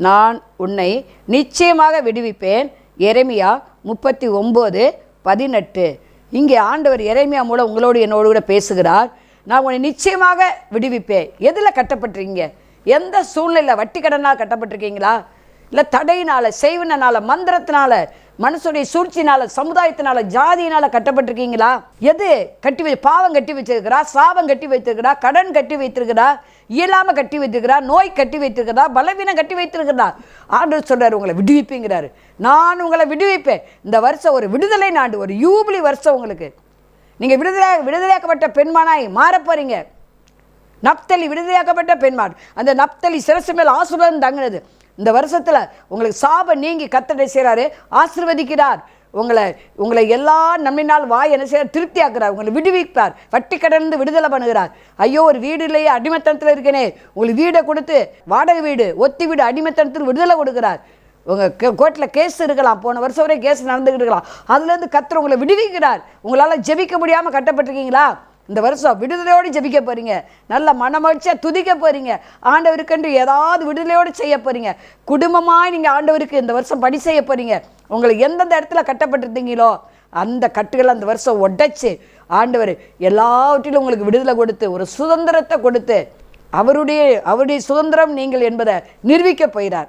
நான் உன்னை நிச்சயமாக விடுவிப்பேன். எரேமியா 39:18. இங்கே ஆண்டவர் எரேமியா மூலம் உங்களோடு என்னோடு கூட பேசுகிறார். நான் உன்னை நிச்சயமாக விடுவிப்பேன். எதில் கட்டப்பட்டிருக்கீங்க? எந்த சூழ்நிலையில்? வட்டி கடனால் கட்டப்பட்டிருக்கீங்களா? இல்லை தடையினால், செய்வனால், மந்திரத்தினால, மனுஷனுடைய சூழ்ச்சினால், சமுதாயத்தினால, ஜாதியினால் கட்டப்பட்டிருக்கீங்களா? எது கட்டி பாவம் கட்டி வச்சிருக்கிறா? சாபம் கட்டி வைத்திருக்கிறா? கடன் கட்டி வைத்திருக்கிறா? இயலாமல் கட்டி வைத்திருக்கிறா? நோய் கட்டி வைத்திருக்கிறா? பலவீனம் கட்டி வைத்திருக்கிறா? ஆண்டவர் சொல்கிறார், உங்களை விடுவிப்பேங்கிறாரு. நான் உங்களை விடுவிப்பேன். இந்த வருஷம் ஒரு விடுதலை ஆண்டு, ஒரு யூபிலி வருஷம் உங்களுக்கு. நீங்கள் விடுதலையாக்கப்பட்ட பெண்மானாய் மாறப்போறீங்க. நப்தலி விடுதலையாக்கப்பட்ட பெண்மான். அந்த நப்தலி சிரசு மேல் ஆசீர்வாதம் தங்கினது. இந்த வருஷத்தில் உங்களுக்கு சாபம் நீங்கி கர்த்தர் செய்கிறாரு, ஆசீர்வதிக்கிறார். உங்களை எல்லா நன்மையினால் வாய் என்ன செய்ய திருப்தி ஆக்குறார். உங்களை விடுவிப்பார். வட்டி கடந்து விடுதலை பண்ணுகிறார். ஐயோ, ஒரு வீடு இல்லையே, அடிமைத்தனத்தில் இருக்கேனே, உங்களுக்கு வீடை கொடுத்து, வாடகை வீடு, ஒத்தி வீடு, அடிமைத்தனத்தில் விடுதலை கொடுக்குறார். உங்கள் கோர்ட்டில் கேஸ் இருக்கலாம், போன வருஷம் வரை கேஸ் நடந்துக்கிட்டு இருக்கலாம். அதுலேருந்து கர்த்தர் உங்களை விடுவிக்கிறார். உங்களால் ஜெபிக்க முடியாமல் கட்டப்பட்டிருக்கீங்களா? இந்த வருஷம் விடுதலையோடு ஜெபிக்க போகிறீங்க. நல்ல மனமகிழ்ச்சியாக துதிக்க போகிறீங்க. ஆண்டவருக்கென்று ஏதாவது விடுதலையோடு செய்ய போகிறீங்க. குடும்பமாக நீங்கள் ஆண்டவருக்கு இந்த வருஷம் பணி செய்ய போகிறீங்க. உங்களுக்கு எந்தெந்த இடத்துல கட்டப்பட்டிருந்தீங்களோ அந்த கட்டுகளை அந்த வருஷம் உடைச்சு ஆண்டவர் எல்லாவற்றிலும் உங்களுக்கு விடுதலை கொடுத்து, ஒரு சுதந்திரத்தை கொடுத்து, அவருடைய சுதந்திரம் நீங்கள் என்பதை நிரூபிக்க போகிறார்.